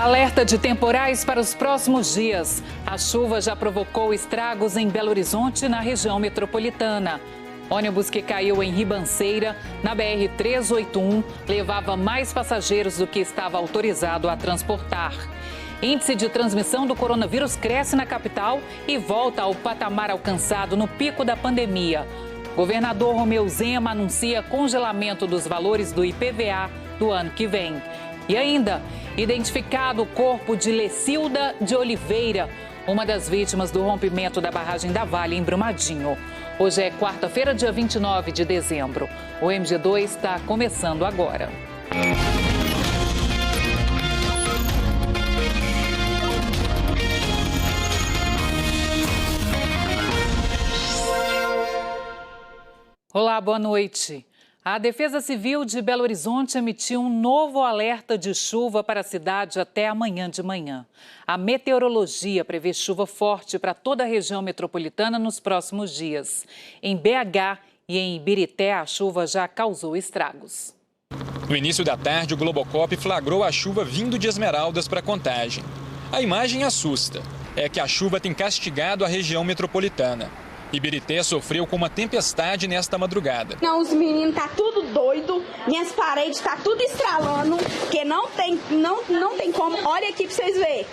Alerta de temporais para os próximos dias. A chuva já provocou estragos em Belo Horizonte, na região metropolitana. Ônibus que caiu em Ribanceira, na BR-381, levava mais passageiros do que estava autorizado a transportar. Índice de transmissão do coronavírus cresce na capital e volta ao patamar alcançado no pico da pandemia. Governador Romeu Zema anuncia congelamento dos valores do IPVA do ano que vem. E ainda, identificado o corpo de Lecilda de Oliveira, uma das vítimas do rompimento da barragem da Vale em Brumadinho. Hoje é quarta-feira, dia 29 de dezembro. O MG2 está começando agora. Olá, boa noite. A Defesa Civil de Belo Horizonte emitiu um novo alerta de chuva para a cidade até amanhã de manhã. A meteorologia prevê chuva forte para toda a região metropolitana nos próximos dias. Em BH e em Ibirité, a chuva já causou estragos. No início da tarde, o Globocop flagrou a chuva vindo de Esmeraldas para Contagem. A imagem assusta. É que a chuva tem castigado a região metropolitana. Ibirité sofreu com uma tempestade nesta madrugada. Não, os meninos tá tudo doido, minhas paredes tá tudo estralando, que não tem como. Olha aqui pra vocês verem.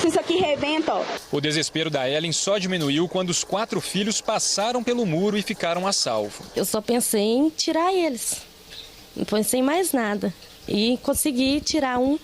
Se isso aqui rebenta, ó. O desespero da Ellen só diminuiu quando os 4 filhos passaram pelo muro e ficaram a salvo. Eu só pensei em tirar eles. Não pensei em mais nada. E consegui tirar um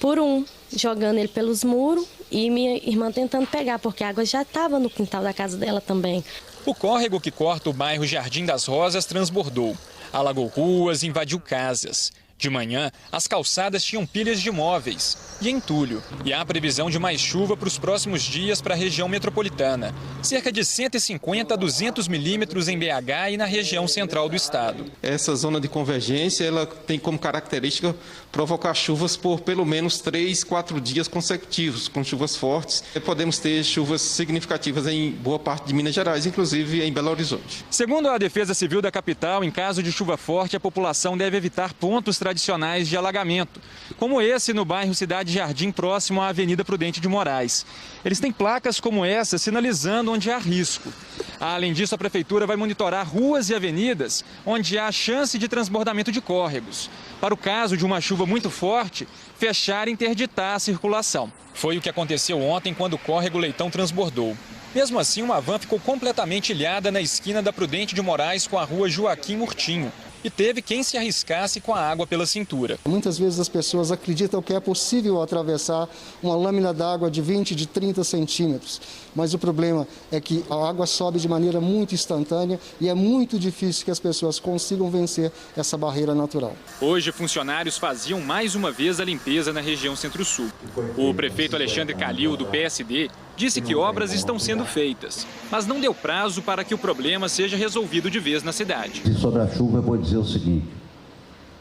por um, jogando ele pelos muros. E minha irmã tentando pegar, porque a água já estava no quintal da casa dela também. O córrego que corta o bairro Jardim das Rosas transbordou. Alagou ruas, invadiu casas. De manhã, as calçadas tinham pilhas de móveis e entulho. E há previsão de mais chuva para os próximos dias para a região metropolitana. Cerca de 150 a 200 milímetros em BH e na região central do estado. Essa zona de convergência ela tem como característica provocar chuvas por pelo menos 3, 4 dias consecutivos, com chuvas fortes. Podemos ter chuvas significativas em boa parte de Minas Gerais, inclusive em Belo Horizonte. Segundo a Defesa Civil da capital, em caso de chuva forte, a população deve evitar pontos tradicionais de alagamento, como esse no bairro Cidade Jardim, próximo à Avenida Prudente de Moraes. Eles têm placas como essa sinalizando onde há risco. Além disso, a prefeitura vai monitorar ruas e avenidas onde há chance de transbordamento de córregos. Para o caso de uma chuva muito forte, fechar e interditar a circulação. Foi o que aconteceu ontem quando o córrego Leitão transbordou. Mesmo assim, uma van ficou completamente ilhada na esquina da Prudente de Moraes com a rua Joaquim Murtinho. E teve quem se arriscasse com a água pela cintura. Muitas vezes as pessoas acreditam que é possível atravessar uma lâmina d'água de 20, de 30 centímetros. Mas o problema é que a água sobe de maneira muito instantânea e é muito difícil que as pessoas consigam vencer essa barreira natural. Hoje, funcionários faziam mais uma vez a limpeza na região Centro-Sul. O prefeito Alexandre Calil, do PSD, disse que obras estão sendo feitas, mas não deu prazo para que o problema seja resolvido de vez na cidade. E sobre a chuva, eu vou dizer o seguinte: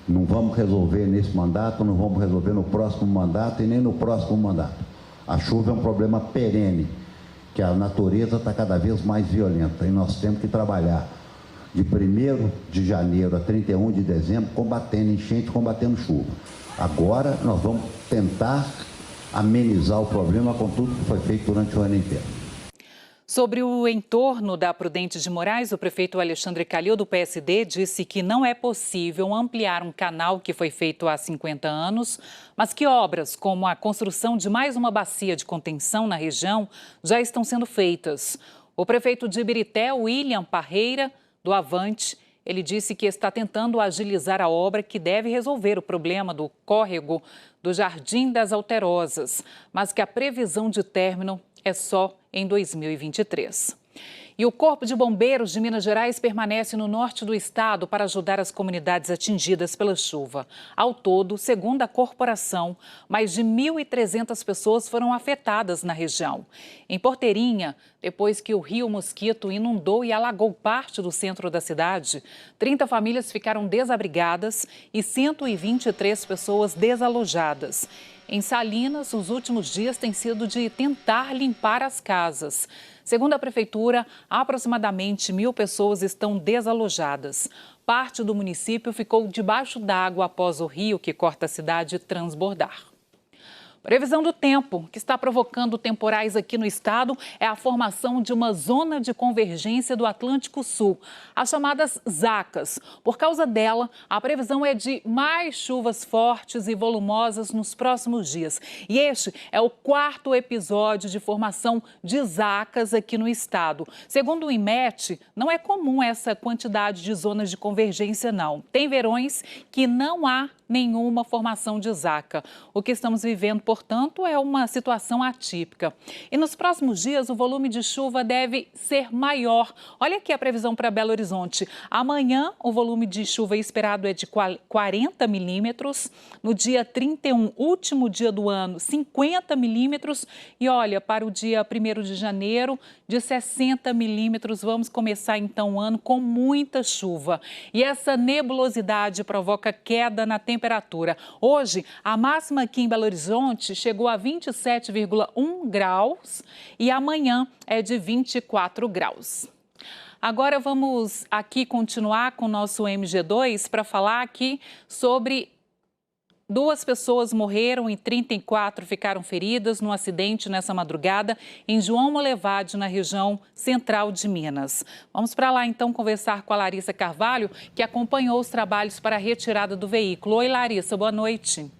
não vamos resolver nesse mandato, não vamos resolver no próximo mandato e nem no próximo mandato. A chuva é um problema perene, que a natureza está cada vez mais violenta e nós temos que trabalhar de 1º de janeiro a 31 de dezembro combatendo enchente, combatendo chuva. Agora nós vamos tentar amenizar o problema com tudo que foi feito durante o ano inteiro. Sobre o entorno da Prudente de Moraes, o prefeito Alexandre Calil, do PSD, disse que não é possível ampliar um canal que foi feito há 50 anos, mas que obras como a construção de mais uma bacia de contenção na região já estão sendo feitas. O prefeito de Ibirité, William Parreira, do Avante, ele disse que está tentando agilizar a obra que deve resolver o problema do córrego do Jardim das Alterosas, mas que a previsão de término é só em 2023. E o Corpo de Bombeiros de Minas Gerais permanece no norte do estado para ajudar as comunidades atingidas pela chuva. Ao todo, segundo a corporação, mais de 1.300 pessoas foram afetadas na região. Em Porteirinha, depois que o rio Mosquito inundou e alagou parte do centro da cidade, 30 famílias ficaram desabrigadas e 123 pessoas desalojadas. Em Salinas, os últimos dias têm sido de tentar limpar as casas. Segundo a Prefeitura, aproximadamente 1.000 pessoas estão desalojadas. Parte do município ficou debaixo d'água após o rio que corta a cidade transbordar. Previsão do tempo, que está provocando temporais aqui no estado, é a formação de uma zona de convergência do Atlântico Sul, as chamadas ZACAs. Por causa dela, a previsão é de mais chuvas fortes e volumosas nos próximos dias. E este é o 4º episódio de formação de ZACAs aqui no estado. Segundo o IMET, não é comum essa quantidade de zonas de convergência, não. Tem verões que não há nenhuma formação de ZACA. O que estamos vivendo, portanto, é uma situação atípica. E nos próximos dias, o volume de chuva deve ser maior. Olha aqui a previsão para Belo Horizonte. Amanhã, o volume de chuva esperado é de 40 milímetros. No dia 31, último dia do ano, 50 milímetros. E olha, para o dia 1º de janeiro, de 60 milímetros. Vamos começar, então, o ano com muita chuva. E essa nebulosidade provoca queda na temperatura. Hoje, a máxima aqui em Belo Horizonte chegou a 27,1 graus e amanhã é de 24 graus. Agora vamos aqui continuar com o nosso MG2 para falar aqui sobre 2 pessoas morreram e 34 ficaram feridas num acidente nessa madrugada em João Molevade, na região central de Minas. Vamos para lá então conversar com a Larissa Carvalho, que acompanhou os trabalhos para a retirada do veículo. Oi, Larissa, boa noite.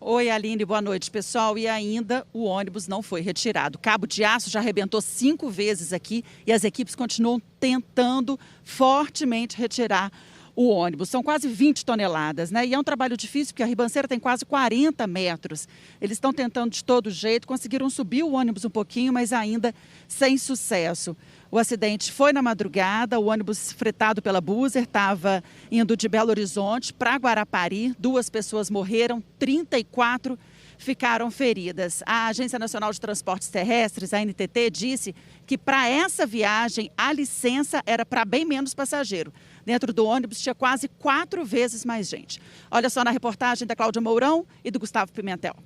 Oi, Aline, boa noite, pessoal. E ainda o ônibus não foi retirado. O cabo de aço já arrebentou 5 vezes aqui e as equipes continuam tentando fortemente retirar o ônibus. São quase 20 toneladas, né? E é um trabalho difícil porque a ribanceira tem quase 40 metros. Eles estão tentando de todo jeito, conseguiram subir o ônibus um pouquinho, mas ainda sem sucesso. O acidente foi na madrugada, o ônibus fretado pela Buser estava indo de Belo Horizonte para Guarapari. 2 pessoas morreram, 34 ficaram feridas. A Agência Nacional de Transportes Terrestres, a ANTT, disse que para essa viagem a licença era para bem menos passageiro. Dentro do ônibus tinha quase 4 vezes mais gente. Olha só na reportagem da Cláudia Mourão e do Gustavo Pimentel.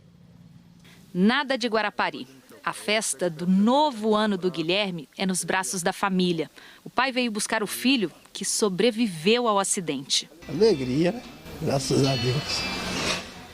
Nada de Guarapari. A festa do novo ano do Guilherme é nos braços da família. O pai veio buscar o filho que sobreviveu ao acidente. Alegria, né? Graças a Deus.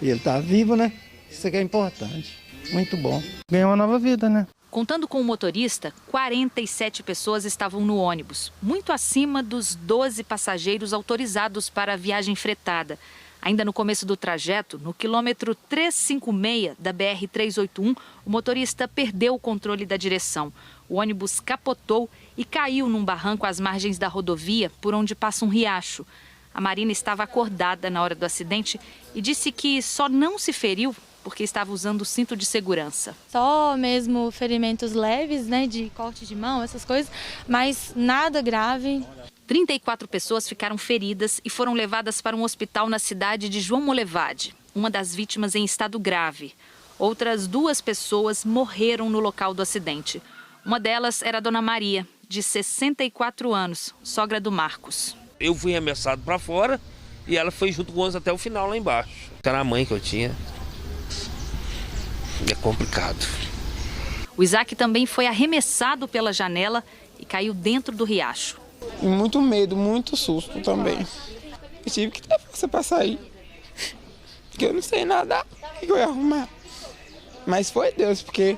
E ele está vivo, né? Isso aqui é importante. Muito bom. Ganhou uma nova vida, né? Contando com o motorista, 47 pessoas estavam no ônibus, muito acima dos 12 passageiros autorizados para a viagem fretada. Ainda no começo do trajeto, no quilômetro 356 da BR-381, o motorista perdeu o controle da direção. O ônibus capotou e caiu num barranco às margens da rodovia, por onde passa um riacho. A Marina estava acordada na hora do acidente e disse que só não se feriu porque estava usando o cinto de segurança. Só mesmo ferimentos leves, né, de corte de mão, essas coisas, mas nada grave. 34 pessoas ficaram feridas e foram levadas para um hospital na cidade de João Molevade, uma das vítimas em estado grave. Outras 2 pessoas morreram no local do acidente. Uma delas era a dona Maria, de 64 anos, sogra do Marcos. Eu fui arremessado para fora e ela foi junto com o ônibus até o final lá embaixo. Era a mãe que eu tinha. É complicado. O Isaac também foi arremessado pela janela e caiu dentro do riacho. E muito medo, muito susto também. Eu tive que ter força para sair. Porque eu não sei nadar, o que eu ia arrumar? Mas foi Deus, porque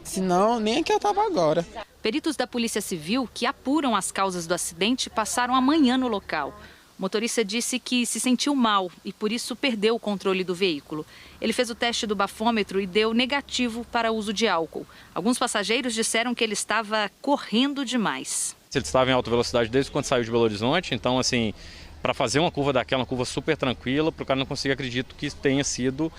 senão nem aqui eu estava agora. Peritos da Polícia Civil, que apuram as causas do acidente, passaram a manhã no local. O motorista disse que se sentiu mal e, por isso, perdeu o controle do veículo. Ele fez o teste do bafômetro e deu negativo para uso de álcool. Alguns passageiros disseram que ele estava correndo demais. Ele estava em alta velocidade desde quando saiu de Belo Horizonte, então, assim, para fazer uma curva daquela, uma curva super tranquila, para o cara não conseguir, acredito que tenha sido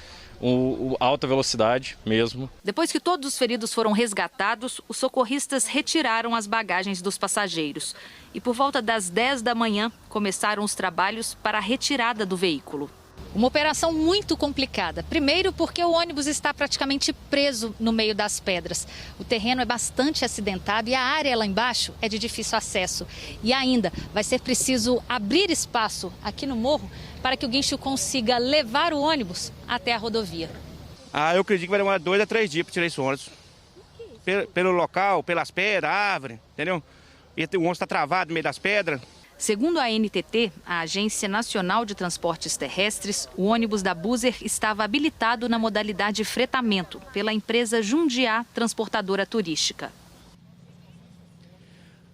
alta velocidade mesmo. Depois que todos os feridos foram resgatados, os socorristas retiraram as bagagens dos passageiros. E por volta das 10 da manhã, começaram os trabalhos para a retirada do veículo. Uma operação muito complicada. Primeiro porque o ônibus está praticamente preso no meio das pedras. O terreno é bastante acidentado e a área lá embaixo é de difícil acesso. E ainda vai ser preciso abrir espaço aqui no morro para que o guincho consiga levar o ônibus até a rodovia. Eu acredito que vai demorar 2 a 3 dias para tirar esse ônibus. Pelo local, pelas pedras, árvore, entendeu? E o ônibus está travado no meio das pedras. Segundo a NTT, a Agência Nacional de Transportes Terrestres, o ônibus da Buser estava habilitado na modalidade fretamento pela empresa Jundiá Transportadora Turística.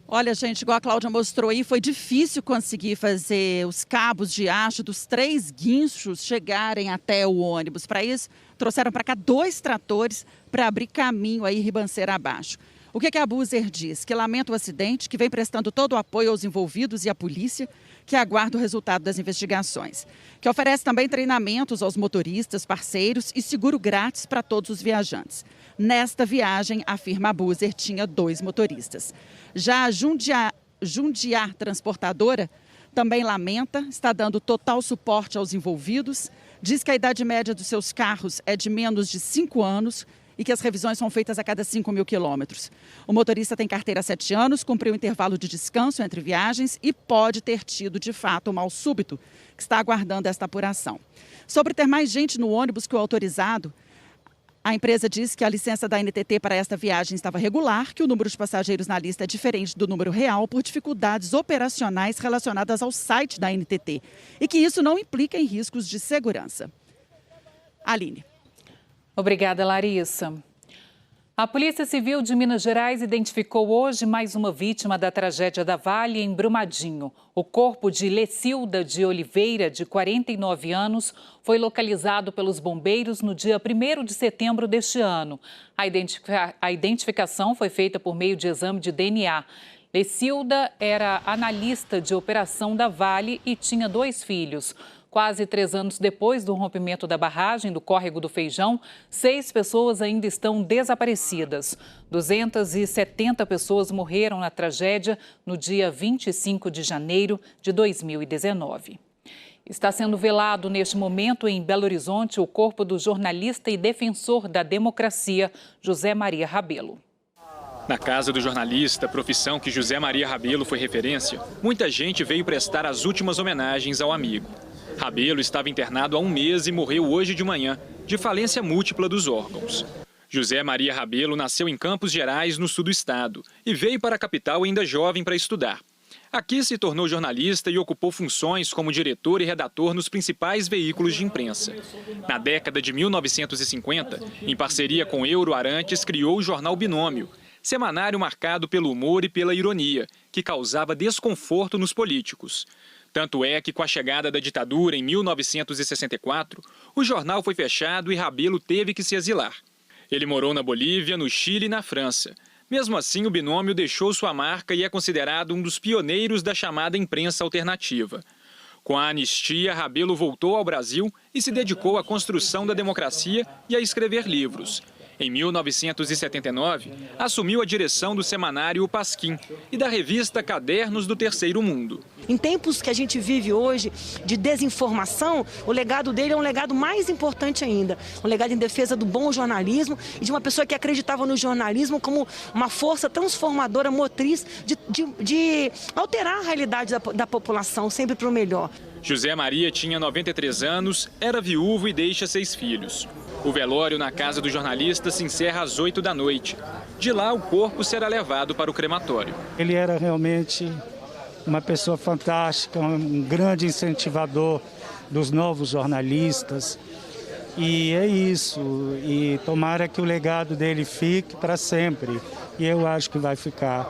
Olha, gente, igual a Cláudia mostrou aí, foi difícil conseguir fazer os cabos de aço dos 3 guinchos chegarem até o ônibus. Para isso, trouxeram para cá 2 tratores para abrir caminho aí ribanceira abaixo. O que a Buser diz? Que lamenta o acidente, que vem prestando todo o apoio aos envolvidos e à polícia, que aguarda o resultado das investigações. Que oferece também treinamentos aos motoristas, parceiros e seguro grátis para todos os viajantes. Nesta viagem, afirma a Buser, tinha 2 motoristas. Já a Jundiá Transportadora também lamenta, está dando total suporte aos envolvidos, diz que a idade média dos seus carros é de menos de 5 anos e que as revisões são feitas a cada 5.000 quilômetros. O motorista tem carteira há 7 anos, cumpriu intervalo de descanso entre viagens e pode ter tido, de fato, um mal súbito, que está aguardando esta apuração. Sobre ter mais gente no ônibus que o autorizado, a empresa diz que a licença da NTT para esta viagem estava regular, que o número de passageiros na lista é diferente do número real por dificuldades operacionais relacionadas ao site da NTT e que isso não implica em riscos de segurança. Aline. Obrigada, Larissa. A Polícia Civil de Minas Gerais identificou hoje mais uma vítima da tragédia da Vale em Brumadinho. O corpo de Lecilda de Oliveira, de 49 anos, foi localizado pelos bombeiros no dia 1º de setembro deste ano. A identificação foi feita por meio de exame de DNA. Lecilda era analista de operação da Vale e tinha 2 filhos. Quase 3 anos depois do rompimento da barragem do Córrego do Feijão, 6 pessoas ainda estão desaparecidas. 270 pessoas morreram na tragédia no dia 25 de janeiro de 2019. Está sendo velado neste momento em Belo Horizonte o corpo do jornalista e defensor da democracia, José Maria Rabelo. Na casa do jornalista, profissão que José Maria Rabelo foi referência, muita gente veio prestar as últimas homenagens ao amigo. Rabelo estava internado há 1 mês e morreu hoje de manhã, de falência múltipla dos órgãos. José Maria Rabelo nasceu em Campos Gerais, no sul do estado, e veio para a capital ainda jovem para estudar. Aqui se tornou jornalista e ocupou funções como diretor e redator nos principais veículos de imprensa. Na década de 1950, em parceria com Euro Arantes, criou o jornal Binômio, semanário marcado pelo humor e pela ironia, que causava desconforto nos políticos. Tanto é que, com a chegada da ditadura em 1964, o jornal foi fechado e Rabelo teve que se exilar. Ele morou na Bolívia, no Chile e na França. Mesmo assim, o Binômio deixou sua marca e é considerado um dos pioneiros da chamada imprensa alternativa. Com a anistia, Rabelo voltou ao Brasil e se dedicou à construção da democracia e a escrever livros. Em 1979, assumiu a direção do semanário O Pasquim e da revista Cadernos do Terceiro Mundo. Em tempos que a gente vive hoje de desinformação, o legado dele é um legado mais importante ainda. Um legado em defesa do bom jornalismo e de uma pessoa que acreditava no jornalismo como uma força transformadora, motriz de alterar a realidade da população, sempre para o melhor. José Maria tinha 93 anos, era viúvo e deixa 6 filhos. O velório na casa do jornalista se encerra às 8 da noite. De lá, o corpo será levado para o crematório. Ele era realmente uma pessoa fantástica, um grande incentivador dos novos jornalistas. E é isso. E tomara que o legado dele fique para sempre. E eu acho que vai ficar.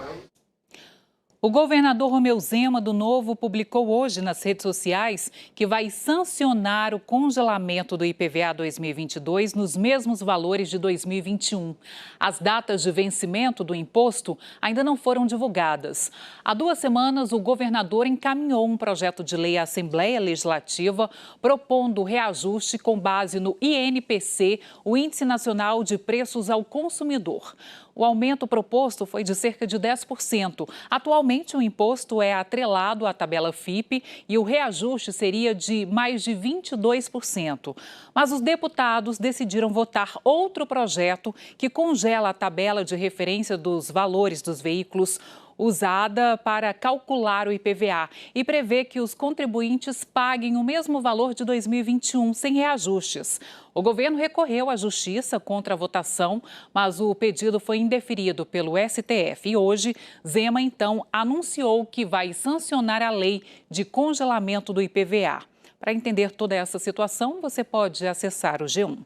O governador Romeu Zema, do Novo, publicou hoje nas redes sociais que vai sancionar o congelamento do IPVA 2022 nos mesmos valores de 2021. As datas de vencimento do imposto ainda não foram divulgadas. Há 2 semanas, o governador encaminhou um projeto de lei à Assembleia Legislativa propondo reajuste com base no INPC, o Índice Nacional de Preços ao Consumidor. O aumento proposto foi de cerca de 10%. Atualmente, o imposto é atrelado à tabela FIPE e o reajuste seria de mais de 22%. Mas os deputados decidiram votar outro projeto que congela a tabela de referência dos valores dos veículos usada para calcular o IPVA e prevê que os contribuintes paguem o mesmo valor de 2021, sem reajustes. O governo recorreu à Justiça contra a votação, mas o pedido foi indeferido pelo STF. E hoje, Zema, então, anunciou que vai sancionar a lei de congelamento do IPVA. Para entender toda essa situação, você pode acessar o G1.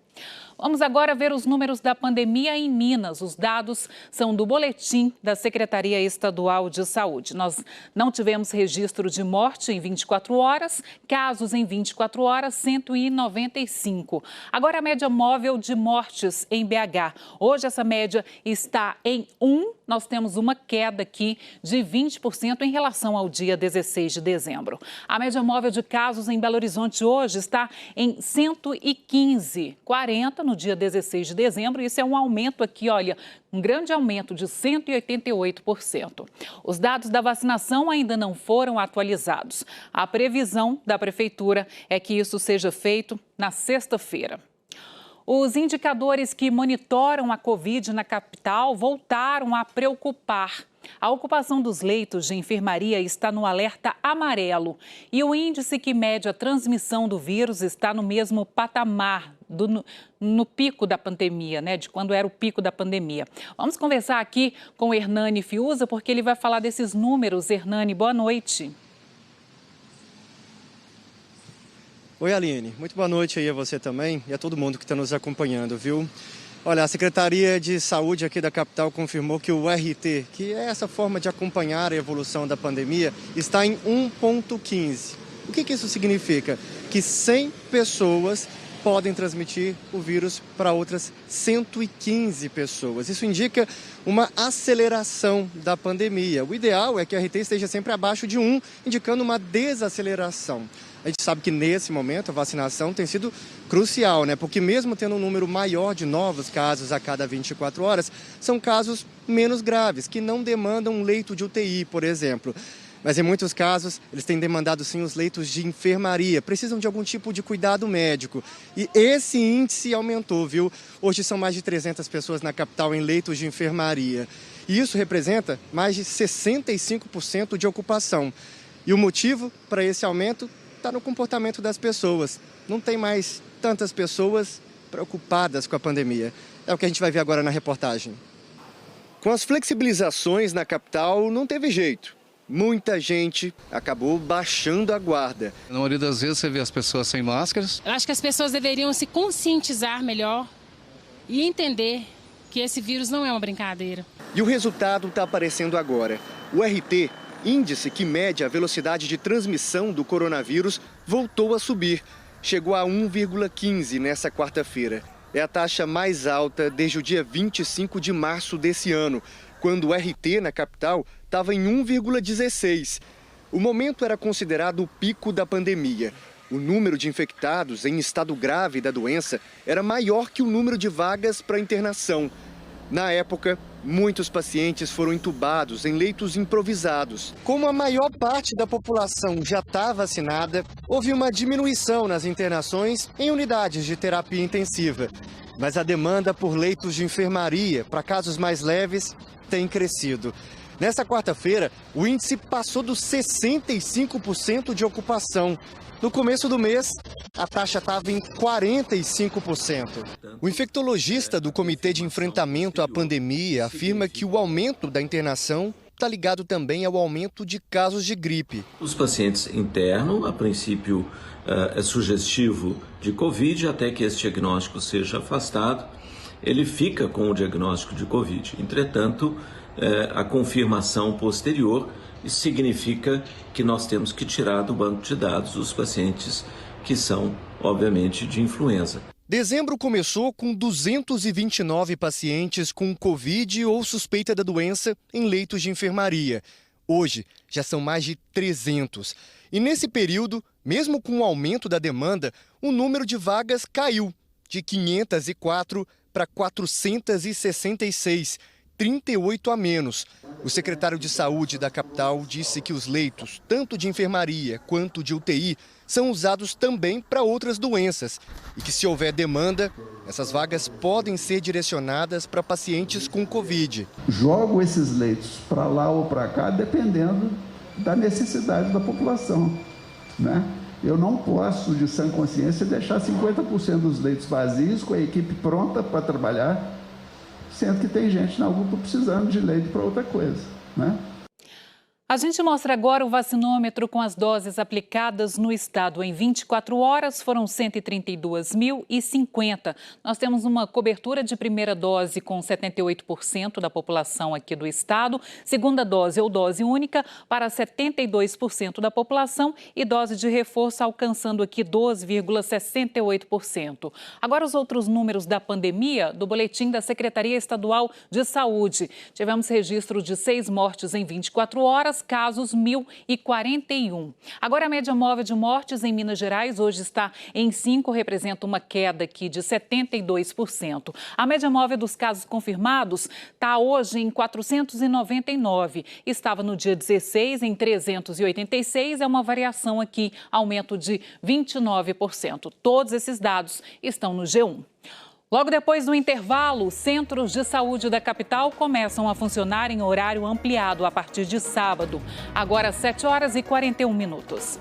Vamos agora ver os números da pandemia em Minas. Os dados são do boletim da Secretaria Estadual de Saúde. Nós não tivemos registro de morte em 24 horas, casos em 24 horas, 195. Agora a média móvel de mortes em BH. Hoje essa média está em 1. Nós temos uma queda aqui de 20% em relação ao dia 16 de dezembro. A média móvel de casos em Belo Horizonte hoje está em 115, 40 no dia 16 de dezembro. Isso é um aumento aqui, olha, um grande aumento de 188%. Os dados da vacinação ainda não foram atualizados. A previsão da Prefeitura é que isso seja feito na sexta-feira. Os indicadores que monitoram a Covid na capital voltaram a preocupar. A ocupação dos leitos de enfermaria está no alerta amarelo e o índice que mede a transmissão do vírus está no mesmo patamar no pico da pandemia, de quando era o pico da pandemia. Vamos conversar aqui com o Hernani Fiuza, porque ele vai falar desses números. Hernani, boa noite. Oi, Aline. Muito boa noite aí a você também e a todo mundo que está nos acompanhando, viu? Olha, a Secretaria de Saúde aqui da capital confirmou que o RT, que é essa forma de acompanhar a evolução da pandemia, está em 1,15. O que isso significa? Que 100 pessoas podem transmitir o vírus para outras 115 pessoas. Isso indica uma aceleração da pandemia. O ideal é que o RT esteja sempre abaixo de 1, indicando uma desaceleração. A gente sabe que nesse momento a vacinação tem sido crucial, Porque mesmo tendo um número maior de novos casos a cada 24 horas, são casos menos graves, que não demandam um leito de UTI, por exemplo. Mas em muitos casos, eles têm demandado sim os leitos de enfermaria, precisam de algum tipo de cuidado médico. E esse índice aumentou, viu? Hoje são mais de 300 pessoas na capital em leitos de enfermaria. E isso representa mais de 65% de ocupação. E o motivo para esse aumento está no comportamento das pessoas. Não tem mais tantas pessoas preocupadas com a pandemia. É o que a gente vai ver agora na reportagem. Com as flexibilizações na capital, não teve jeito. Muita gente acabou baixando a guarda. Na maioria das vezes você vê as pessoas sem máscaras. Eu acho que as pessoas deveriam se conscientizar melhor e entender que esse vírus não é uma brincadeira. E o resultado está aparecendo agora. O RT, índice que mede a velocidade de transmissão do coronavírus, voltou a subir. Chegou a 1,15 nessa quarta-feira. É a taxa mais alta desde o dia 25 de março desse ano, quando o RT na capital estava em 1,16. O momento era considerado o pico da pandemia. O número de infectados em estado grave da doença era maior que o número de vagas para internação. Na época, muitos pacientes foram entubados em leitos improvisados. Como a maior parte da população já está vacinada, houve uma diminuição nas internações em unidades de terapia intensiva. Mas a demanda por leitos de enfermaria para casos mais leves tem crescido. Nessa quarta-feira, o índice passou dos 65% de ocupação. No começo do mês, a taxa estava em 45%. O infectologista do Comitê de Enfrentamento à Pandemia afirma que o aumento da internação está ligado também ao aumento de casos de gripe. Os pacientes internam, a princípio, é sugestivo de Covid, até que esse diagnóstico seja afastado, ele fica com o diagnóstico de Covid. Entretanto, a confirmação posterior, isso significa que nós temos que tirar do banco de dados os pacientes que são, obviamente, de influenza. Dezembro começou com 229 pacientes com Covid ou suspeita da doença em leitos de enfermaria. Hoje, já são mais de 300. E nesse período, mesmo com o aumento da demanda, o número de vagas caiu de 504 para 466. 38 a menos. O secretário de Saúde da capital disse que os leitos, tanto de enfermaria quanto de UTI, são usados também para outras doenças e que, se houver demanda, essas vagas podem ser direcionadas para pacientes com Covid. Jogo esses leitos para lá ou para cá, dependendo da necessidade da população, né? Eu não posso, de sã consciência, deixar 50% dos leitos vazios com a equipe pronta para trabalhar, sendo que tem gente na UPA precisando de leito para outra coisa, né? A gente mostra agora o vacinômetro com as doses aplicadas no estado. Em 24 horas foram 132.050. Nós temos uma cobertura de primeira dose com 78% da população aqui do estado, segunda dose ou dose única para 72% da população e dose de reforço alcançando aqui 12,68%. Agora os outros números da pandemia do boletim da Secretaria Estadual de Saúde. Tivemos registro de 6 mortes em 24 horas. Casos 1.041. Agora a média móvel de mortes em Minas Gerais hoje está em 5, representa uma queda aqui de 72%. A média móvel dos casos confirmados está hoje em 499. Estava no dia 16 em 386, é uma variação aqui, aumento de 29%. Todos esses dados estão no G1. Logo depois do intervalo, os centros de saúde da capital começam a funcionar em horário ampliado a partir de sábado. Agora, 7h41.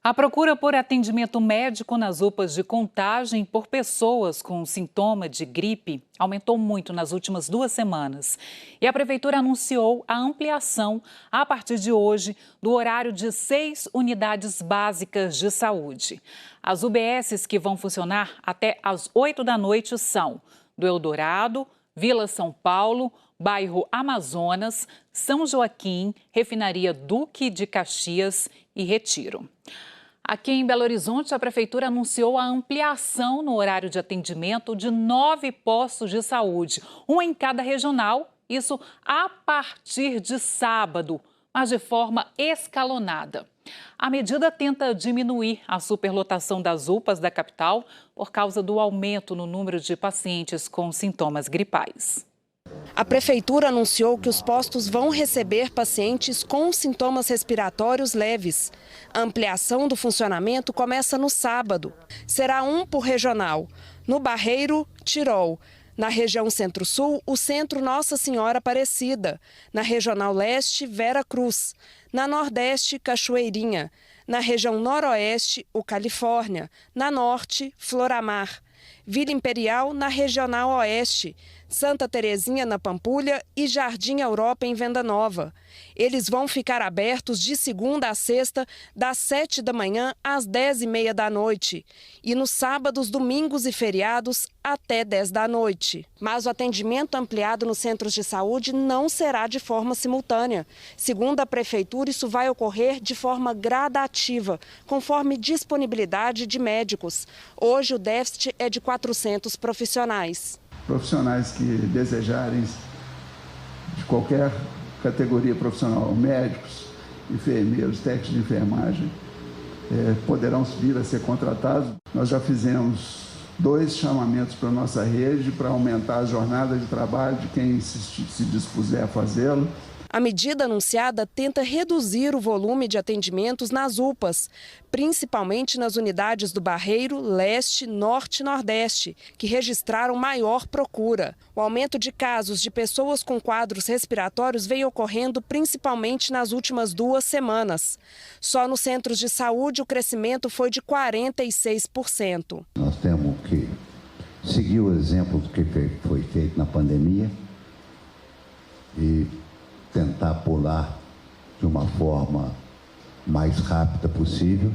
A procura por atendimento médico nas UPAs de contagem por pessoas com sintoma de gripe aumentou muito nas últimas 2 semanas. E a Prefeitura anunciou a ampliação, a partir de hoje, do horário de 6 unidades básicas de saúde. As UBSs que vão funcionar até às 8 da noite são do Eldorado, Vila São Paulo, Bairro Amazonas, São Joaquim, Refinaria Duque de Caxias e Retiro. Aqui em Belo Horizonte, a Prefeitura anunciou a ampliação no horário de atendimento de 9 postos de saúde, um em cada regional, isso a partir de sábado, mas de forma escalonada. A medida tenta diminuir a superlotação das UPAs da capital por causa do aumento no número de pacientes com sintomas gripais. A Prefeitura anunciou que os postos vão receber pacientes com sintomas respiratórios leves. A ampliação do funcionamento começa no sábado. Será um por regional. No Barreiro, Tirol. Na região Centro-Sul, o Centro Nossa Senhora Aparecida. Na Regional Leste, Vera Cruz. Na Nordeste, Cachoeirinha. Na região Noroeste, o Califórnia. Na Norte, Floramar. Vila Imperial, na Regional Oeste. Santa Terezinha, na Pampulha e Jardim Europa, em Venda Nova. Eles vão ficar abertos de segunda a sexta, das 7 da manhã às 10h30 da noite. E nos sábados, domingos e feriados, até 10 da noite. Mas o atendimento ampliado nos centros de saúde não será de forma simultânea. Segundo a Prefeitura, isso vai ocorrer de forma gradativa, conforme disponibilidade de médicos. Hoje, o déficit é de 400 profissionais. Profissionais que desejarem, de qualquer categoria profissional, médicos, enfermeiros, técnicos de enfermagem, poderão vir a ser contratados. Nós já fizemos 2 chamamentos para a nossa rede para aumentar a jornada de trabalho de quem se dispuser a fazê-lo. A medida anunciada tenta reduzir o volume de atendimentos nas UPAs, principalmente nas unidades do Barreiro, Leste, Norte e Nordeste, que registraram maior procura. O aumento de casos de pessoas com quadros respiratórios vem ocorrendo principalmente nas últimas 2 semanas. Só nos centros de saúde o crescimento foi de 46%. Nós temos que seguir o exemplo do que foi feito na pandemia e tentar pular de uma forma mais rápida possível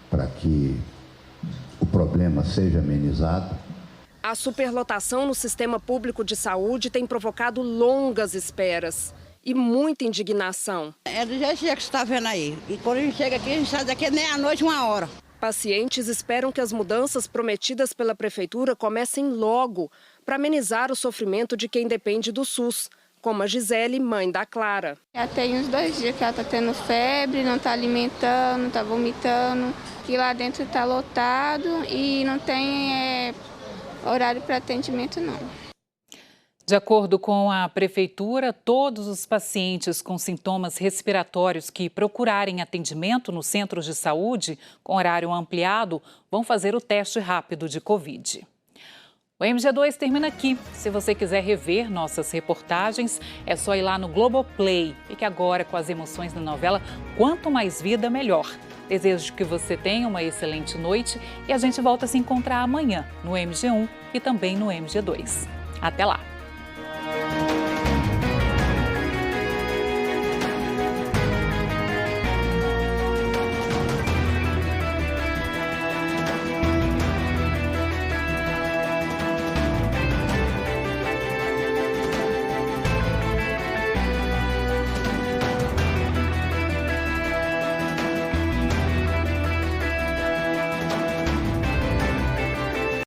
para que o problema seja amenizado. A superlotação no sistema público de saúde tem provocado longas esperas e muita indignação. É do jeito que você está vendo aí. E quando a gente chega aqui, a gente sai daqui meia-noite, 1h. Pacientes esperam que as mudanças prometidas pela Prefeitura comecem logo para amenizar o sofrimento de quem depende do SUS, como a Gisele, mãe da Clara. Já tem uns 2 dias que ela está tendo febre, não está alimentando, está vomitando, que lá dentro está lotado e não tem horário para atendimento, não. De acordo com a Prefeitura, todos os pacientes com sintomas respiratórios que procurarem atendimento nos centros de saúde com horário ampliado vão fazer o teste rápido de Covid. O MG2 termina aqui. Se você quiser rever nossas reportagens, é só ir lá no Globoplay. Fique agora com as emoções da novela Quanto Mais Vida, Melhor. Desejo que você tenha uma excelente noite e a gente volta a se encontrar amanhã no MG1 e também no MG2. Até lá!